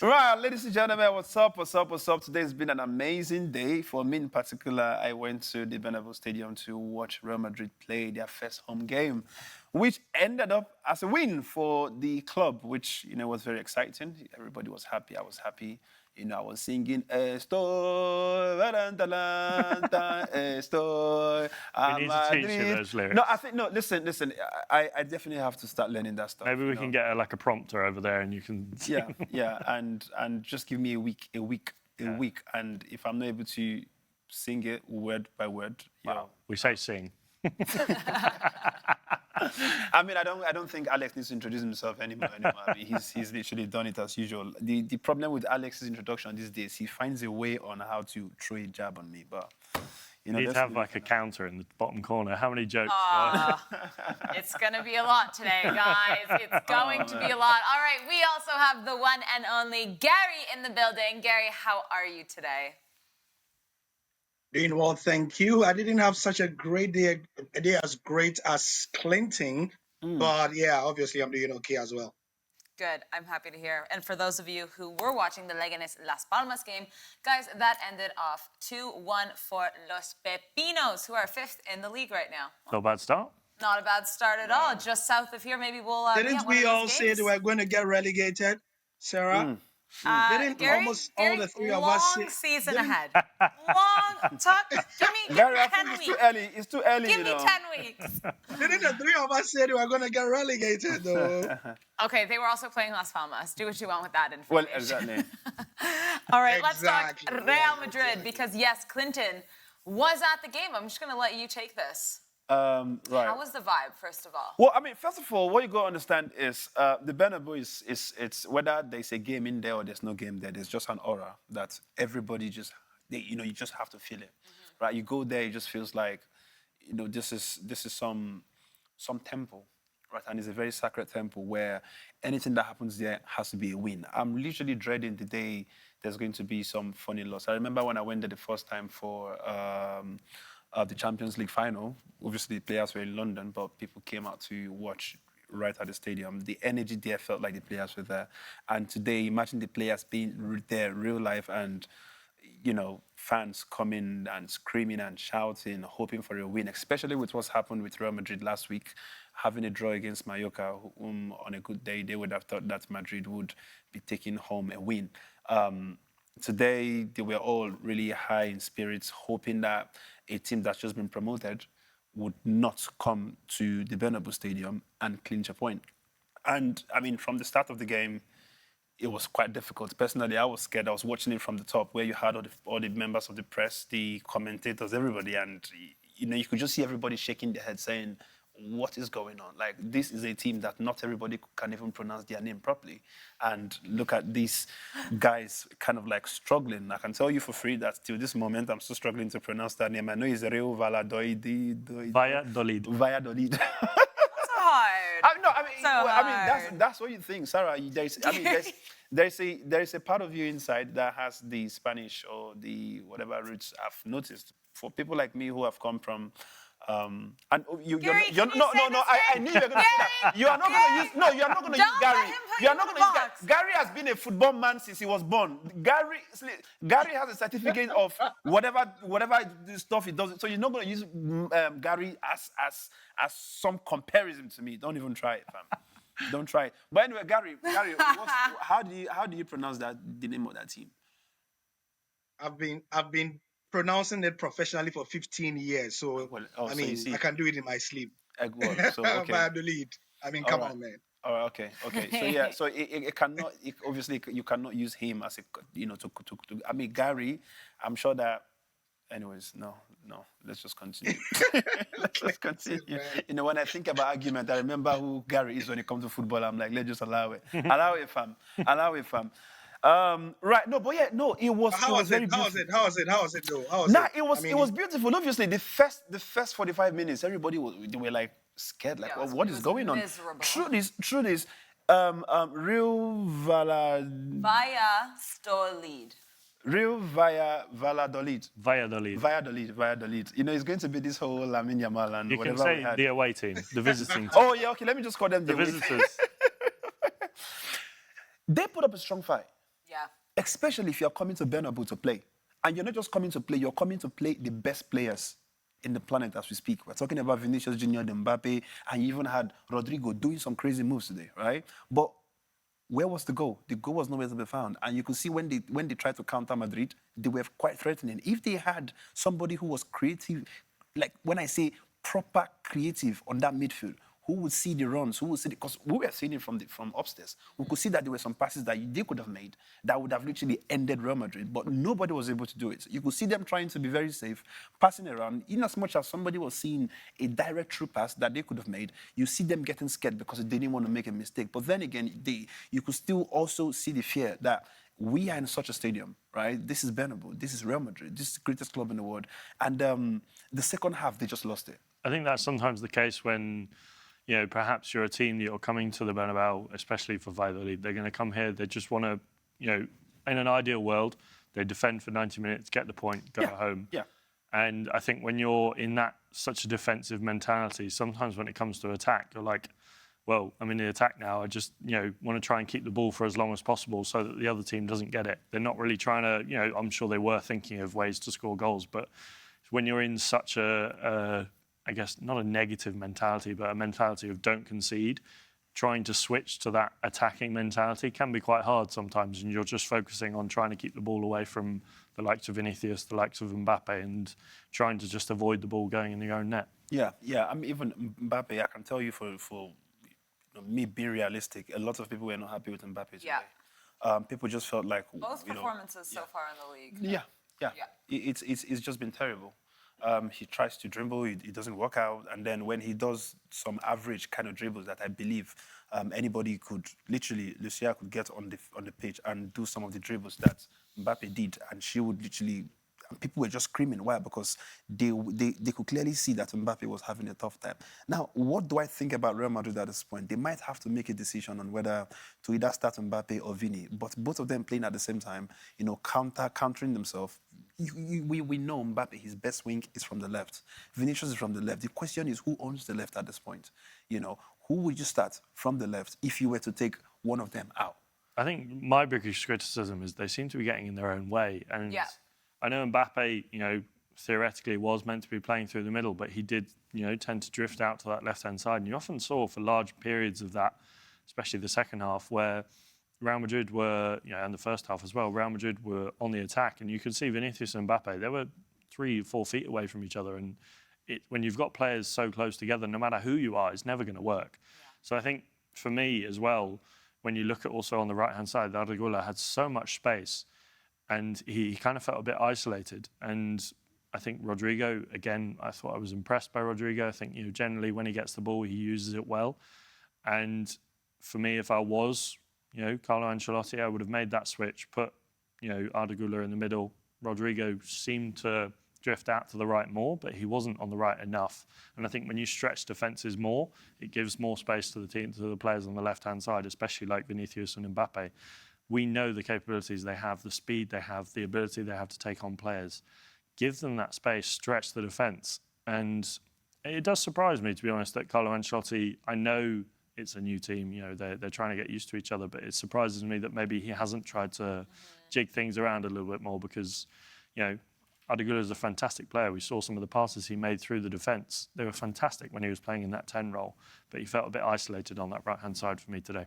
Right, ladies and gentlemen, what's up, what's up, what's up? Today's been an amazing day. For me in particular, I went to the Bernabeu Stadium to watch Real Madrid play their first home game, which ended up as a win for the club, which, was very exciting. Everybody was happy, I was happy. I was singing, Estoy, Atalanta, Estoy, a We need to teach you Madrid. those lyrics. No, listen, I definitely have to start learning that stuff. Maybe we can get a prompter over there and you can... Yeah, and just give me a week, and if I'm not able to sing it word by word, Wow, we say sing. I mean, I don't think Alex needs to introduce himself anymore. I mean, he's literally done it as usual. The problem with Alex's introduction these days, he finds a way on how to throw a jab on me, but. You need to have like a counter in the bottom corner. How many jokes? It's going to be a lot today, guys. It's going to be a lot. All right, we also have the one and only Gary in the building. Gary, how are you today? Doing well, thank you. I didn't have such a great day, a day as great as Clinton, but yeah, obviously I'm doing okay as well. Good. I'm happy to hear. And for those of you who were watching the Leganes Las Palmas game, guys, that ended off 2-1 for Los Pepinos, who are 5th in the league right now. Not a bad start. Not a bad start at all. Just south of here, maybe we'll. Didn't we all say that we're going to get relegated, Sarah? Didn't Gary, almost all the three of us say? Long season ahead. Long talk. Give me Gary, I 10 think weeks. it's too early. Give me 10 weeks. Didn't the three of us say that we're going to get relegated, though? Okay, they were also playing Las Palmas. Do what you want with that information. Well, exactly. All right, let's talk Exactly. Real Madrid because, yes, Clinton was at the game. I'm just going to let you take this. Right. How was the vibe, first of all? Well, I mean, first of all, what you got to understand is the Bernabeu it's whether there's a game in there or there's no game there, there's just an aura that everybody you just have to feel it, right? You go there, it just feels like, this is some temple, right? And it's a very sacred temple where anything that happens there has to be a win. I'm literally dreading the day there's going to be some funny loss. I remember when I went there the first time for the Champions League final. Obviously, the players were in London, but people came out to watch right at the stadium. The energy there felt like the players were there. And today, imagine the players being there, real life, and fans coming and screaming and shouting, hoping for a win, especially with what's happened with Real Madrid last week, having a draw against Mallorca, whom on a good day, they would have thought that Madrid would be taking home a win. Today, they were all really high in spirits, hoping that a team that's just been promoted would not come to the Bernabeu Stadium and clinch a point. And, I mean, from the start of the game, it was quite difficult. Personally, I was scared. I was watching it from the top where you had all the members of the press, the commentators, everybody, and, you could just see everybody shaking their head saying, what is going on? Like, this is a team that not everybody can even pronounce their name properly. And look at these guys kind of like struggling. I can tell you for free that till this moment, I'm still struggling to pronounce that name. I know it's Real Valladolid. Valladolid. That's hard. That's what you think, Sarah. There's a part of you inside that has the Spanish or the whatever roots. I've noticed for people like me who have come from. And I knew you were going to say that. You are not going to use Gary. You are not going to use Gary. Gary has been a football man since he was born. Gary has a certificate of whatever stuff he does. So you're not going to use Gary as some comparison to me. Don't even try it, fam. Don't try it. But anyway, Gary, how do you pronounce the name of that team? I've been pronouncing it professionally for 15 years, so I can do it in my sleep. So okay. Valladolid. I mean, come on, man. All right, okay. So yeah, so it cannot. Obviously, you cannot use him as to. I mean, Gary. I'm sure that. Anyways, no. Let's just continue. Let's just continue. When I think about argument, I remember who Gary is when it comes to football. I'm like, let's just allow it. Allow it, fam. Right, it was. How was it? How was it though? It was beautiful. Obviously, the first 45 minutes, everybody they were like scared, like, what is going on? Miserable. Truth is, Real Valladolid. Valladolid. It's going to be this whole Lamine Yamal and You whatever can we say had. the away team, the visiting team. Oh, yeah, okay, let me just call them The visitors. They put up a strong fight. Yeah. Especially if you're coming to Bernabeu to play. And you're not just coming to play, you're coming to play the best players in the planet as we speak. We're talking about Vinicius Junior, Mbappé, and you even had Rodrigo doing some crazy moves today, right? But where was the goal? The goal was nowhere to be found. And you could see when they tried to counter Madrid, they were quite threatening. If they had somebody who was creative, like when I say proper creative on that midfield, who would see the runs, who would see because we were seeing it from upstairs. We could see that there were some passes that they could have made that would have literally ended Real Madrid, but nobody was able to do it. You could see them trying to be very safe, passing around. In as much as somebody was seeing a direct through pass that they could have made, you see them getting scared because they didn't want to make a mistake. But then again, you could still also see the fear that we are in such a stadium, right? This is Bernabeu, this is Real Madrid, this is the greatest club in the world. And the second half, they just lost it. I think that's sometimes the case when, you know, perhaps you're a team that you're coming to the Bernabéu, especially for Valladolid. They're going to come here. They just want to, you know, in an ideal world, they defend for 90 minutes, get the point, go home. Yeah. And I think when you're in that such a defensive mentality, sometimes when it comes to attack, you're like, well, I'm in the attack now. I just, you know, want to try and keep the ball for as long as possible so that the other team doesn't get it. They're not really trying to, you know, I'm sure they were thinking of ways to score goals, but when you're in such I guess, not a negative mentality, but a mentality of don't concede, trying to switch to that attacking mentality can be quite hard sometimes, and you're just focusing on trying to keep the ball away from the likes of Vinicius, the likes of Mbappé, and trying to just avoid the ball going in your own net. Yeah. I mean, even Mbappé, I can tell you for me being realistic, a lot of people were not happy with Mbappé today. Yeah. People just felt like... Both performances so far in the league. Yeah. It's just been terrible. He tries to dribble, it doesn't work out, and then when he does some average kind of dribbles that I believe anybody could, literally, Lucia could get on the pitch and do some of the dribbles that Mbappé did, and she would literally... People were just screaming. Why? Because they could clearly see that Mbappé was having a tough time. Now, what do I think about Real Madrid at this point? They might have to make a decision on whether to either start Mbappé or Vini, but both of them playing at the same time, you know, countering themselves. We know Mbappé, his best wing is from the left. Vinicius is from the left. The question is who owns the left at this point? You know, who would you start from the left if you were to take one of them out? I think my biggest criticism is they seem to be getting in their own way. And Yeah. I know Mbappé, you know, theoretically was meant to be playing through the middle, but he did, you know, tend to drift out to that left-hand side. And you often saw for large periods of that, especially the second half, where Real Madrid were, you know, and the first half as well, Real Madrid were on the attack. And you could see Vinicius and Mbappé, they were 3-4 feet away from each other. And when you've got players so close together, no matter who you are, it's never going to work. Yeah. So I think for me as well, when you look at also on the right-hand side, Arda had so much space. And he kind of felt a bit isolated. And I think Rodrigo, again, I thought I was impressed by Rodrigo. I think, you know, generally when he gets the ball, he uses it well. And for me, if I was, you know, Carlo Ancelotti, I would have made that switch, put, you know, Arda Güler in the middle. Rodrigo seemed to drift out to the right more, but he wasn't on the right enough. And I think when you stretch defences more, it gives more space to the team, to the players on the left-hand side, especially like Vinicius and Mbappé. We know the capabilities they have, the speed they have, the ability they have to take on players. Give them that space, stretch the defence. And it does surprise me, to be honest, that Carlo Ancelotti, I know it's a new team, you know, they're trying to get used to each other, but it surprises me that maybe he hasn't tried to jig things around a little bit more because, you know, Arda Güler is a fantastic player. We saw some of the passes he made through the defence. They were fantastic when he was playing in that 10 role, but he felt a bit isolated on that right-hand side for me today.